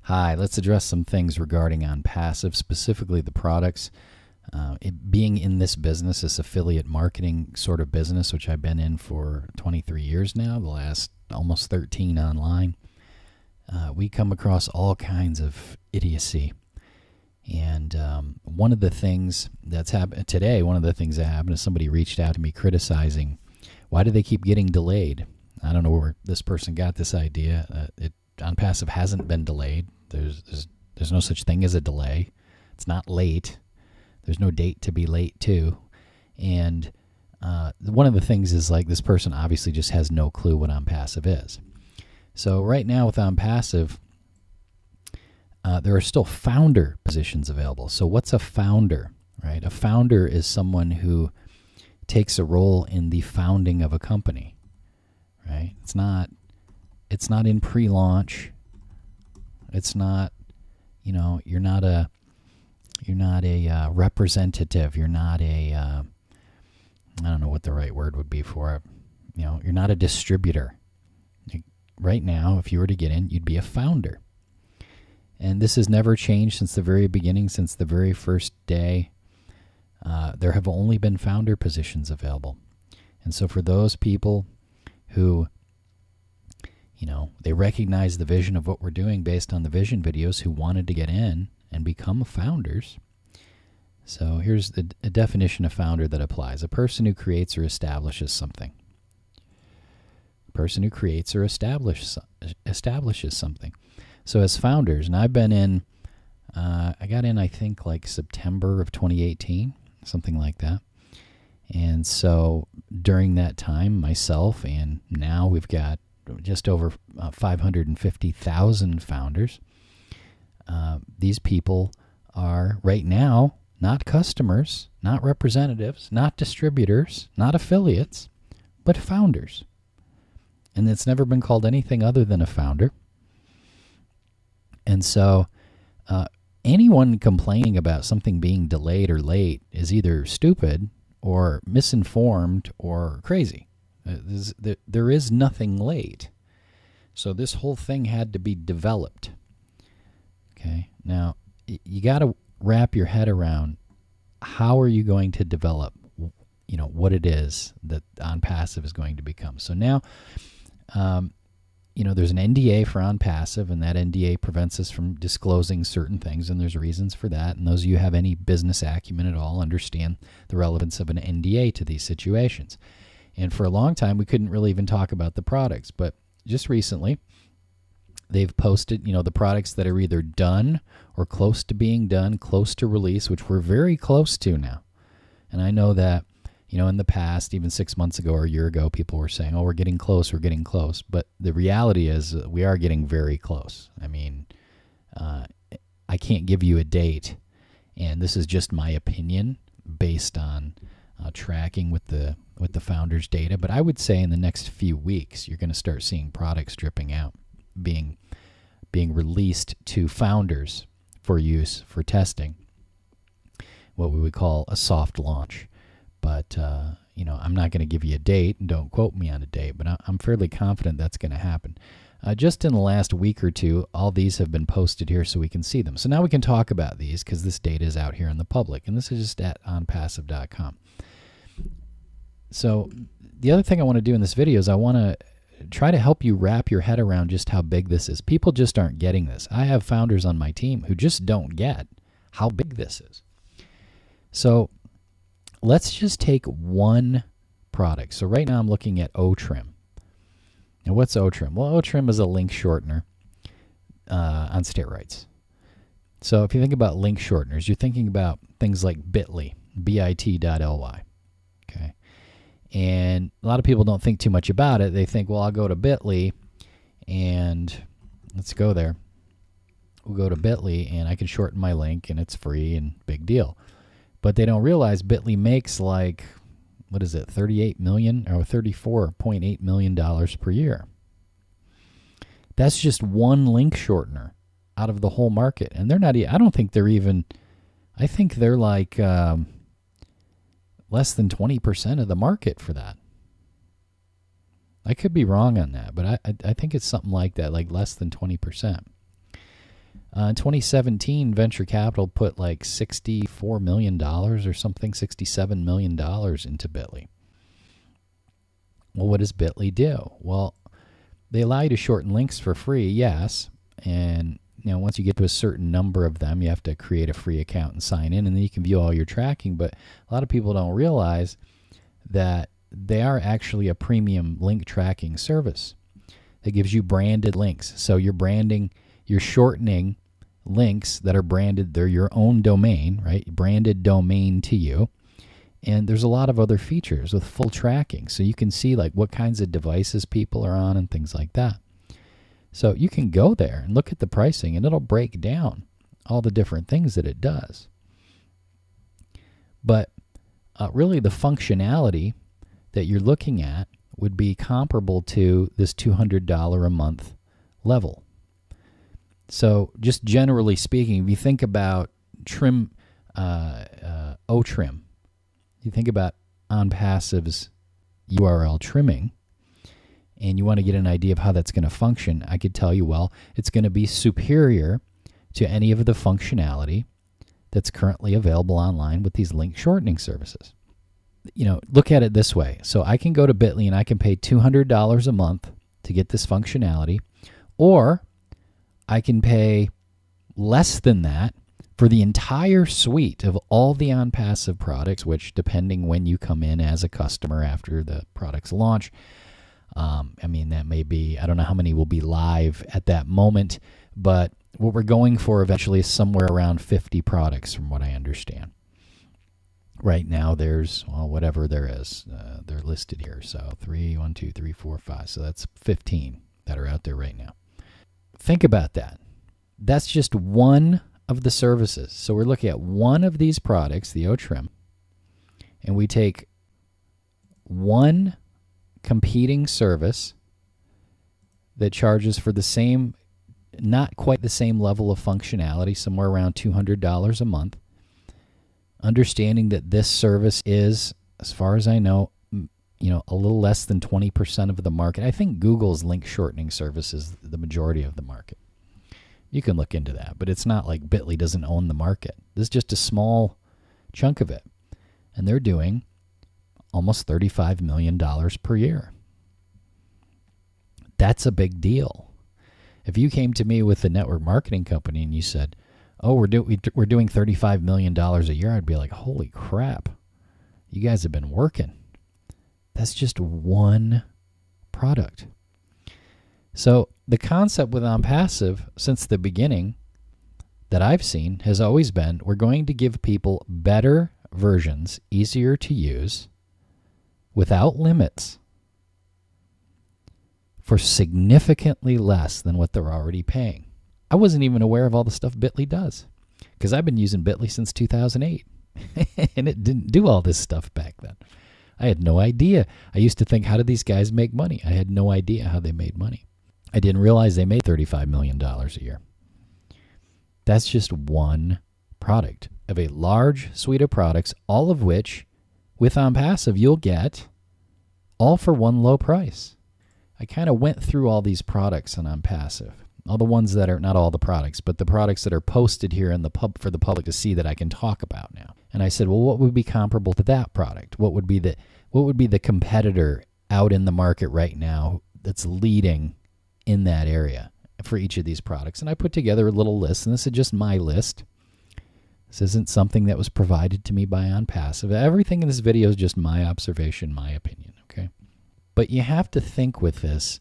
Hi, let's address some things regarding OnPassive, specifically the products. It being in this business, this affiliate marketing sort of business, which I've been in for 23 years now, the last almost 13 online, we come across all kinds of idiocy. And one of the things that's happened today, one of the things that happened is somebody reached out to me criticizing, why do they keep getting delayed? I don't know where this person got this idea. OnPassive hasn't been delayed. There's no such thing as a delay. It's not late. There's no date to be late to. And one of the things is, like, this person obviously just has no clue what OnPassive is. So right now with OnPassive, there are still founder positions available. So what's a founder, right? A founder is someone who takes a role in the founding of a company, right? It's not in pre-launch. It's not, you're not a representative. You're not a, I don't know what the right word would be for it. You're not a distributor. Right now, if you were to get in, you'd be a founder. And this has never changed since the very beginning, since the very first day. There have only been founder positions available. And so for those people who, they recognize the vision of what we're doing based on the vision videos, who wanted to get in and become founders. So here's a definition of founder that applies. A person who creates or establishes something. A person who creates or establishes something. So as founders, and I've been in, I got in, I think, like September of 2018, something like that. And so during that time, myself, and now we've got just over 550,000 founders. These people are right now not customers, not representatives, not distributors, not affiliates, but founders. And it's never been called anything other than a founder. And so anyone complaining about something being delayed or late is either stupid or misinformed or crazy. There is nothing late. So this whole thing had to be developed. Okay. Now, you got to wrap your head around, how are you going to develop, what it is that OnPassive is going to become. So now, there's an NDA for OnPassive, and that NDA prevents us from disclosing certain things, and there's reasons for that. And those of you who have any business acumen at all understand the relevance of an NDA to these situations. And for a long time, we couldn't really even talk about the products. But just recently, they've posted, the products that are either done or close to being done, close to release, which we're very close to now. And I know that, in the past, even 6 months ago or a year ago, people were saying, oh, we're getting close. But the reality is we are getting very close. I mean, I can't give you a date, and this is just my opinion based on tracking with the founders' data. But I would say in the next few weeks, you're going to start seeing products dripping out, being released to founders for use, for testing, what we would call a soft launch. But, I'm not going to give you a date, and don't quote me on a date, but I'm fairly confident that's going to happen. Just in the last week or two, all these have been posted here so we can see them. So now we can talk about these because this data is out here in the public, and this is just at onpassive.com. So the other thing I want to do in this video is I want to try to help you wrap your head around just how big this is. People just aren't getting this. I have founders on my team who just don't get how big this is. So let's just take one product. So right now I'm looking at O-Trim. Now what's O-Trim? Well, O-Trim is a link shortener on steroids. So if you think about link shorteners, you're thinking about things like bit.ly, bit.ly. Okay. And a lot of people don't think too much about it. They think, well, I'll go to bit.ly and let's go there. We'll go to bit.ly and I can shorten my link and it's free and big deal. But they don't realize bit.ly makes like, what is it, $38 million or $34.8 million per year. That's just one link shortener out of the whole market. And they're not, I don't think they're even, I think they're like less than 20% of the market for that. I could be wrong on that, but I think it's something like that, like less than 20%. In 2017, venture capital put like $64 million or something, $67 million into Bitly. Well, what does Bitly do? Well, they allow you to shorten links for free, yes. And once you get to a certain number of them, you have to create a free account and sign in, and then you can view all your tracking. But a lot of people don't realize that they are actually a premium link tracking service. It gives you branded links. So you're shortening links that are branded. They're your own domain, right? Branded domain to you. And there's a lot of other features with full tracking. So you can see like what kinds of devices people are on and things like that. So you can go there and look at the pricing, and it'll break down all the different things that it does. But really the functionality that you're looking at would be comparable to this $200 a month level. So just generally speaking, if you think about trim, OTrim, you think about OnPassive's URL trimming, and you want to get an idea of how that's going to function, I could tell you, well, it's going to be superior to any of the functionality that's currently available online with these link shortening services. Look at it this way. So I can go to Bitly and I can pay $200 a month to get this functionality, or I can pay less than that for the entire suite of all the OnPassive products, which, depending when you come in as a customer after the products launch, that may be, I don't know how many will be live at that moment, but what we're going for eventually is somewhere around 50 products from what I understand. Right now there's, whatever there is, they're listed here. So 1, 2, 3, 4, 5. So that's 15 that are out there right now. Think about that. That's just one of the services. So we're looking at one of these products, the OTrim, and we take one competing service that charges for the same, not quite the same level of functionality, somewhere around $200 a month, understanding that this service is, as far as I know, a little less than 20% of the market. I think Google's link shortening service is the majority of the market. You can look into that, but it's not like Bitly doesn't own the market. This is just a small chunk of it, and they're doing almost $35 million per year. That's a big deal. If you came to me with a network marketing company and you said, "Oh, we're doing $35 million a year," I'd be like, "Holy crap, you guys have been working." That's just one product. So the concept with OnPassive since the beginning that I've seen has always been, we're going to give people better versions, easier to use, without limits, for significantly less than what they're already paying. I wasn't even aware of all the stuff Bitly does, because I've been using Bitly since 2008, and it didn't do all this stuff back then. I had no idea. I used to think, how did these guys make money? I had no idea how they made money. I didn't realize they made $35 million a year. That's just one product of a large suite of products, all of which, with OnPassive, you'll get all for one low price. I kind of went through all these products on OnPassive. All the ones that are, not all the products, but the products that are posted here in the for the public to see that I can talk about now. And I said, well, what would be comparable to that product? What would be the competitor out in the market right now that's leading in that area for each of these products? And I put together a little list, and this is just my list. This isn't something that was provided to me by OnPassive. Everything in this video is just my observation, my opinion, okay? But you have to think with this.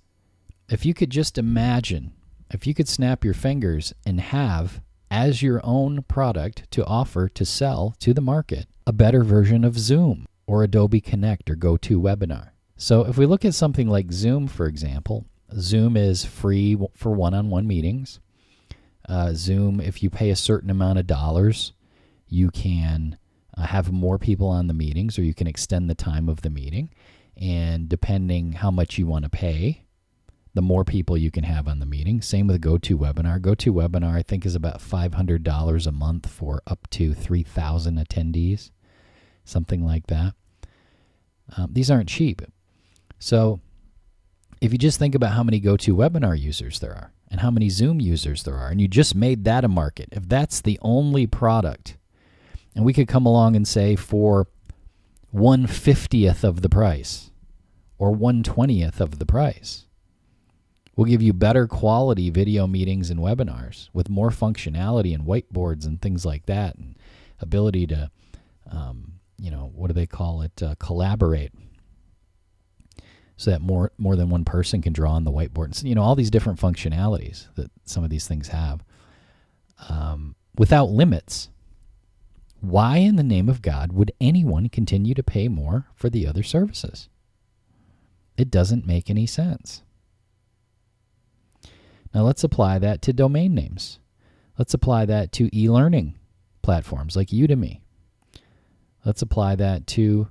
If you could just imagine, if you could snap your fingers and have as your own product to offer to sell to the market a better version of Zoom or Adobe Connect or GoToWebinar. So if we look at something like Zoom, for example, Zoom is free for one-on-one meetings. Zoom, if you pay a certain amount of dollars, you can have more people on the meetings, or you can extend the time of the meeting. And depending how much you want to pay, the more people you can have on the meeting. Same with GoToWebinar. GoToWebinar, I think, is about $500 a month for up to 3,000 attendees, something like that. These aren't cheap. So if you just think about how many GoToWebinar users there are and how many Zoom users there are, and you just made that a market, if that's the only product, and we could come along and say for 1/50th of the price or 1/20th of the price, we'll give you better quality video meetings and webinars with more functionality and whiteboards and things like that, and ability to, what do they call it, collaborate, so that more than one person can draw on the whiteboard. And, all these different functionalities that some of these things have without limits. Why in the name of God would anyone continue to pay more for the other services? It doesn't make any sense. Now let's apply that to domain names. Let's apply that to e-learning platforms like Udemy. Let's apply that to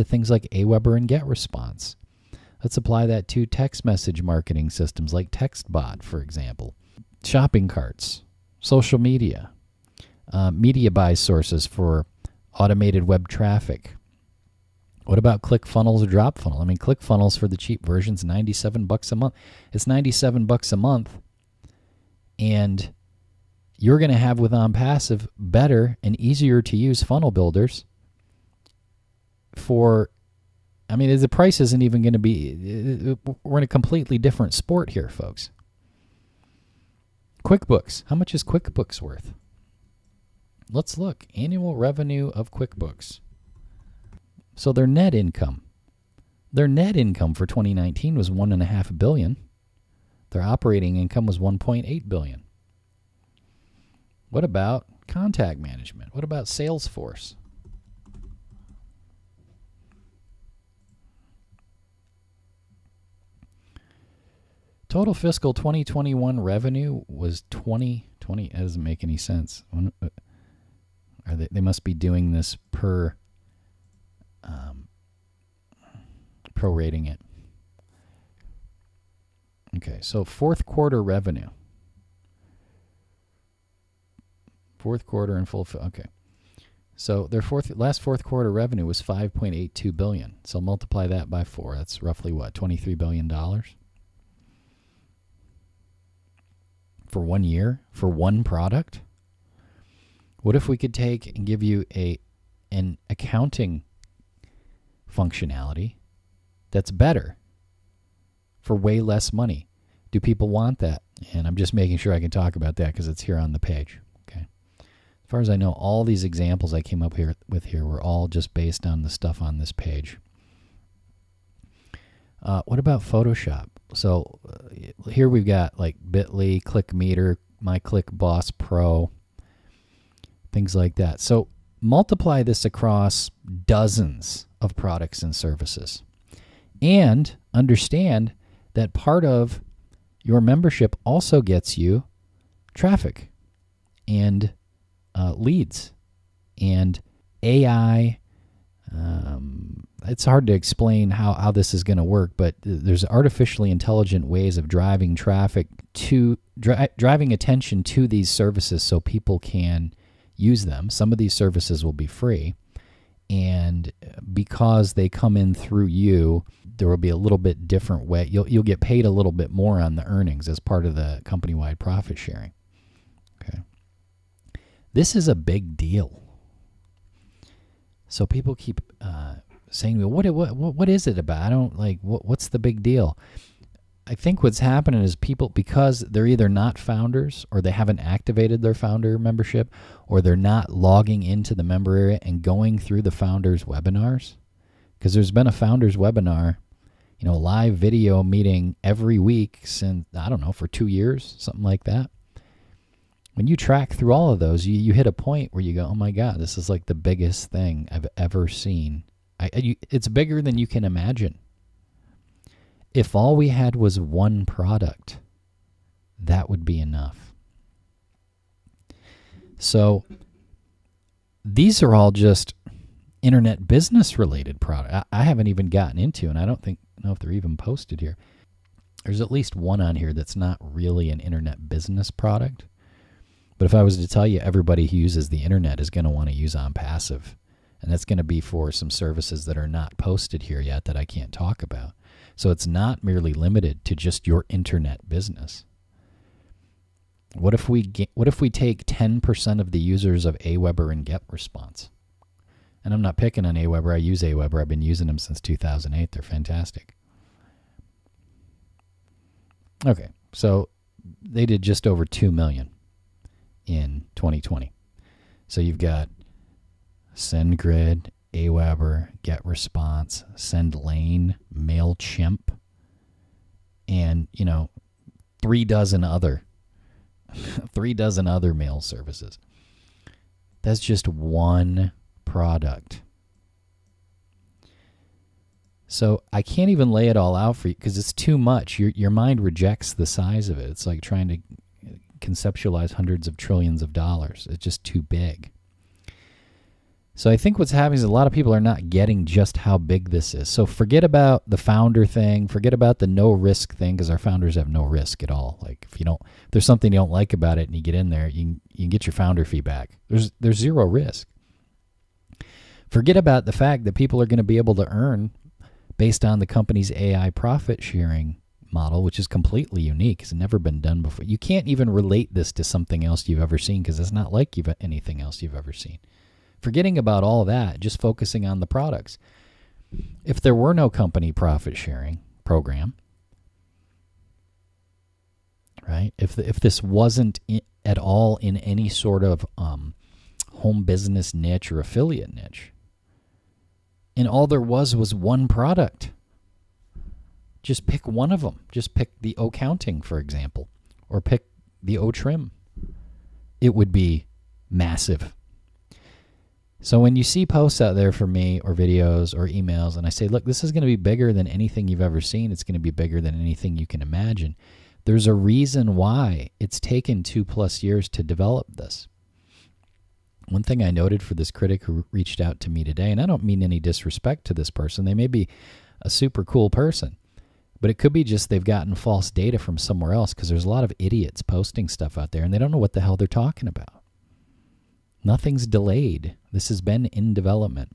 things like Aweber and GetResponse. Let's apply that to text message marketing systems like TextBot, for example. Shopping carts, social media, media buy sources for automated web traffic. What about ClickFunnels or DropFunnel? I mean, ClickFunnels for the cheap version's $97 a month. It's $97 a month, and you're going to have with OnPassive better and easier to use funnel builders the price isn't even going to be, we're in a completely different sport here, folks. QuickBooks. How much is QuickBooks worth? Let's look. Annual revenue of QuickBooks. So their net income for 2019 was $1.5 billion. Their operating income was $1.8 billion. What about contact management? What about Salesforce? Total fiscal 2021 revenue was 20. That doesn't make any sense. They must be doing this prorating it. Okay, so fourth quarter revenue. Fourth quarter and full. Okay, so their last fourth quarter revenue was $5.82 billion. So multiply that by 4. That's roughly what, $23 billion for 1 year for one product. What if we could take and give you an accounting functionality that's better for way less money? Do people want that? And I'm just making sure I can talk about that because it's here on the page. Okay. As far as I know, all these examples I came up with here were all just based on the stuff on this page. What about Photoshop? So here we've got like Bitly, ClickMeter, MyClickBoss Pro, things like that. So multiply this across dozens of products and services, and understand that part of your membership also gets you traffic and leads and AI. It's hard to explain how this is going to work, but there's artificially intelligent ways of driving traffic to driving attention to these services so people can use them. Some of these services will be free, and because they come in through you, there will be a little bit different way. You'll get paid a little bit more on the earnings as part of the company-wide profit sharing. Okay, this is a big deal. So people keep saying to me, what is it about? I don't like, what's the big deal? I think what's happening is people, because they're either not founders or they haven't activated their founder membership, or they're not logging into the member area and going through the founders webinars. Because there's been a founders webinar, a live video meeting every week since, I don't know, for 2 years, something like that. When you track through all of those, you hit a point where you go, oh my God, this is like the biggest thing I've ever seen. It's bigger than you can imagine. If all we had was one product, that would be enough. So these are all just internet business related products. I haven't even gotten into, and I don't know if they're even posted here. There's at least one on here that's not really an internet business product. But if I was to tell you everybody who uses the internet is going to want to use OnPassive, and that's going to be for some services that are not posted here yet that I can't talk about. So it's not merely limited to just your internet business. What if we take 10% of the users of Aweber and GetResponse? And I'm not picking on Aweber. I use Aweber. I've been using them since 2008. They're fantastic. Okay, so they did just over 2 million in 2020. So you've got SendGrid, Aweber, GetResponse, SendLane, MailChimp, and 3 dozen other mail services. That's just one product. So I can't even lay it all out for you because it's too much. Your mind rejects the size of it. It's like trying to conceptualize hundreds of trillions of dollars. It's just too big. So I think what's happening is a lot of people are not getting just how big this is. So forget about the founder thing. Forget about the no risk thing, because our founders have no risk at all. Like if there's something you don't like about it and you get in there, you can get your founder feedback. There's zero risk. Forget about the fact that people are going to be able to earn based on the company's AI profit sharing model, which is completely unique. It's never been done before. You can't even relate this to something else you've ever seen because it's not like anything else you've ever seen. Forgetting about all that, just focusing on the products. If there were no company profit sharing program, right? If this wasn't at all in any sort of home business niche or affiliate niche, and all there was one product, just pick one of them. Just pick the O Counting, for example, or pick the O Trim. It would be massive. So when you see posts out there from me or videos or emails and I say, look, this is going to be bigger than anything you've ever seen. It's going to be bigger than anything you can imagine. There's a reason why it's taken 2+ years to develop this. One thing I noted for this critic who reached out to me today, and I don't mean any disrespect to this person. They may be a super cool person, but it could be just they've gotten false data from somewhere else because there's a lot of idiots posting stuff out there and they don't know what the hell they're talking about. Nothing's delayed. This has been in development.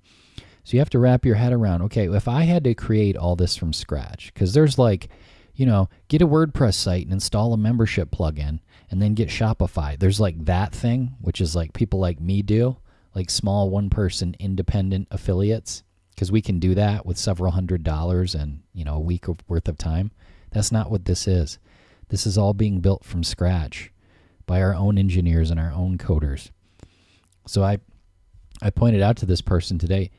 So you have to wrap your head around, okay, if I had to create all this from scratch, because there's like, get a WordPress site and install a membership plugin and then get Shopify. There's like that thing, which is like people like me do, like small one-person independent affiliates, because we can do that with several $100s and, a week worth of time. That's not what this is. This is all being built from scratch by our own engineers and our own coders. So I pointed out to this person today,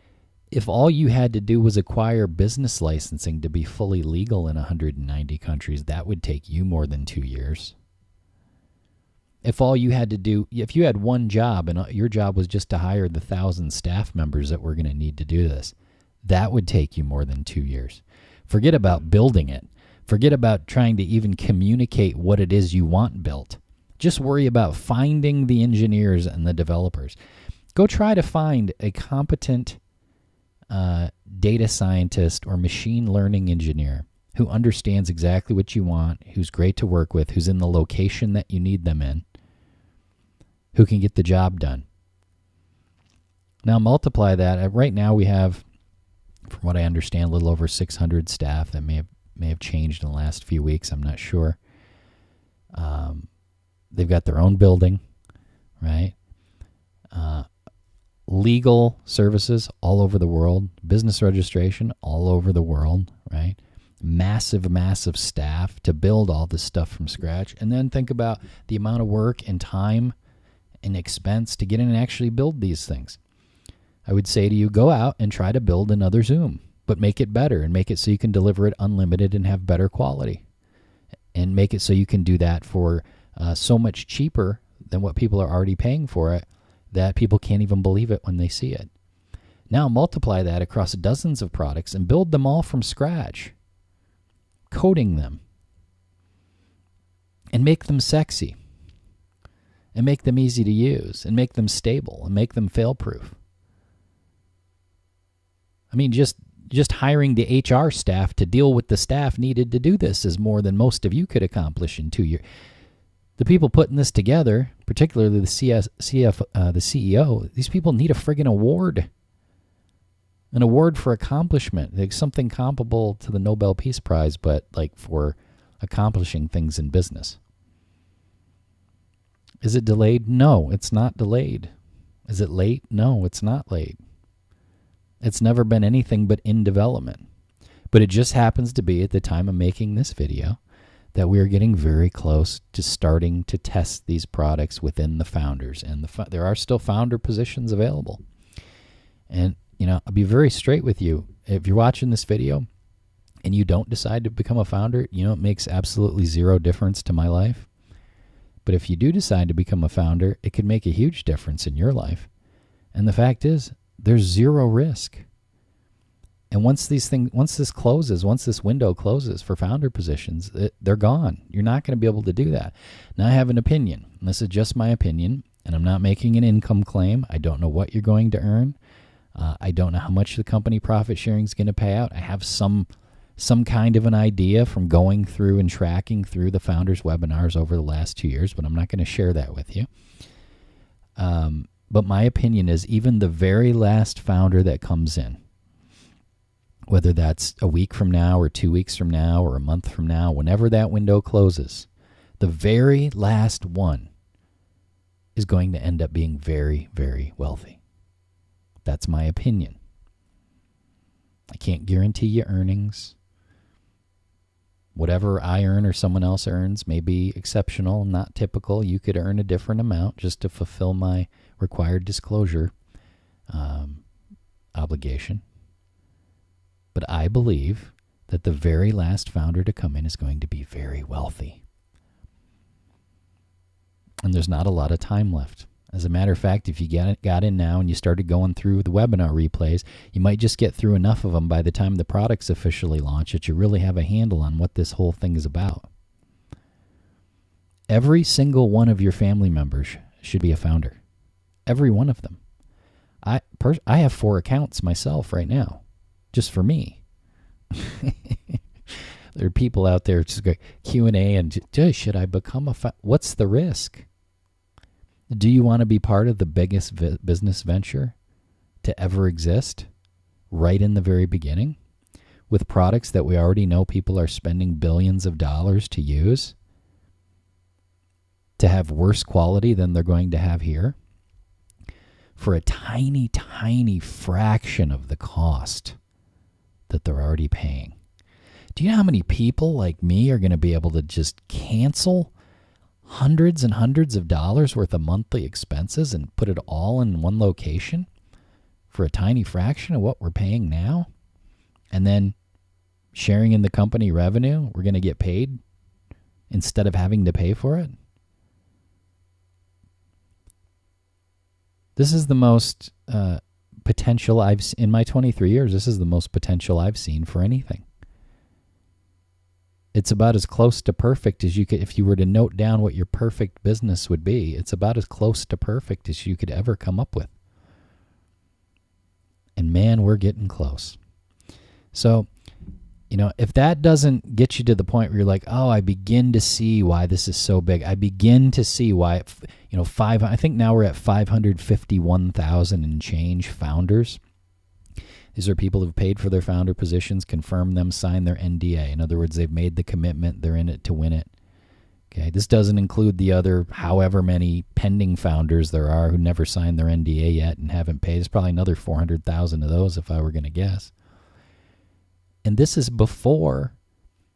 if all you had to do was acquire business licensing to be fully legal in 190 countries, that would take you more than 2 years. If all you had to do, if you had one job and your job was just to hire the 1,000 staff members that we're going to need to do this, that would take you more than 2 years. Forget about building it. Forget about trying to even communicate what it is you want built. Just worry about finding the engineers and the developers. Go try to find a competent data scientist or machine learning engineer who understands exactly what you want, who's great to work with, who's in the location that you need them in, who can get the job done. Now multiply that. Right now we have, from what I understand, a little over 600 staff. That may have changed in the last few weeks. I'm not sure. They've got their own building, right? Legal services all over the world, business registration all over the world, right? Massive, massive staff to build all this stuff from scratch. And then think about the amount of work and time and expense to get in and actually build these things. I would say to you, go out and try to build another Zoom, but make it better and make it so you can deliver it unlimited and have better quality. And make it so you can do that for so much cheaper than what people are already paying for it that people can't even believe it when they see it. Now multiply that across dozens of products and build them all from scratch, coding them, and make them sexy, and make them easy to use, and make them stable, and make them fail-proof. I mean, just hiring the HR staff to deal with the staff needed to do this is more than most of you could accomplish in 2 years. The people putting this together, particularly the CEO, these people need a friggin' award. An award for accomplishment, like something comparable to the Nobel Peace Prize, but like for accomplishing things in business. Is it delayed? No, it's not delayed. Is it late? No, it's not late. It's never been anything but in development. But it just happens to be at the time of making this video that we are getting very close to starting to test these products within the founders. And there are still founder positions available. And, I'll be very straight with you. If you're watching this video and you don't decide to become a founder, it makes absolutely zero difference to my life. But if you do decide to become a founder, it could make a huge difference in your life. And the fact is, there's zero risk. And once this window closes for founder positions, they're gone. You're not going to be able to do that. Now, I have an opinion. And this is just my opinion, and I'm not making an income claim. I don't know what you're going to earn. I don't know how much the company profit sharing is going to pay out. I have some kind of an idea from going through and tracking through the founders webinars over the last 2 years, but I'm not going to share that with you. But my opinion is even the very last founder that comes in, whether that's a week from now or 2 weeks from now or a month from now, whenever that window closes, the very last one is going to end up being very, very wealthy. That's my opinion. I can't guarantee you earnings. Whatever I earn or someone else earns may be exceptional, not typical. You could earn a different amount just to fulfill my required disclosure obligation. But I believe that the very last founder to come in is going to be very wealthy. And there's not a lot of time left. As a matter of fact, if you got in now and you started going through the webinar replays, you might just get through enough of them by the time the products officially launch that you really have a handle on what this whole thing is about. Every single one of your family members should be a founder. Every one of them. I have 4 accounts myself right now, just for me. There are people out there just go Q&A and should I become a what's the risk? Do you want to be part of the biggest business venture to ever exist right in the very beginning with products that we already know people are spending billions of dollars to use to have worse quality than they're going to have here for a tiny, tiny fraction of the cost that they're already paying? Do you know how many people like me are going to be able to just cancel hundreds and hundreds of dollars worth of monthly expenses and put it all in one location for a tiny fraction of what we're paying now? And then sharing in the company revenue, we're going to get paid instead of having to pay for it? This is the most potential in my 23 years, this is the most potential I've seen for anything. It's about as close to perfect as you could, if you were to note down what your perfect business would be, it's about as close to perfect as you could ever come up with. And man, we're getting close. So, if that doesn't get you to the point where you're like, oh, I begin to see why this is so big. I begin to see why, I think now we're at 551,000 and change founders. These are people who've paid for their founder positions, confirmed them, signed their NDA. In other words, they've made the commitment. They're in it to win it. Okay, this doesn't include the other however many pending founders there are who never signed their NDA yet and haven't paid. There's probably another 400,000 of those if I were going to guess. And this is before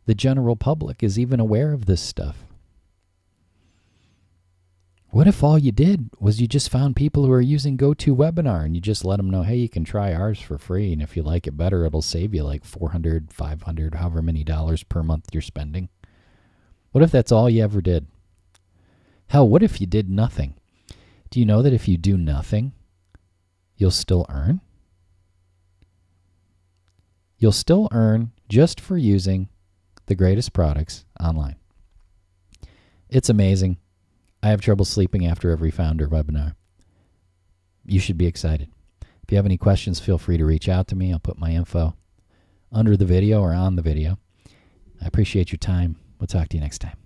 the general public is even aware of this stuff. What if all you did was you just found people who are using GoToWebinar and you just let them know, hey, you can try ours for free, and if you like it better, it'll save you like $400, $500, however many dollars per month you're spending? What if that's all you ever did? Hell, what if you did nothing? Do you know that if you do nothing, you'll still earn? You'll still earn just for using the greatest products online. It's amazing. I have trouble sleeping after every founder webinar. You should be excited. If you have any questions, feel free to reach out to me. I'll put my info under the video or on the video. I appreciate your time. We'll talk to you next time.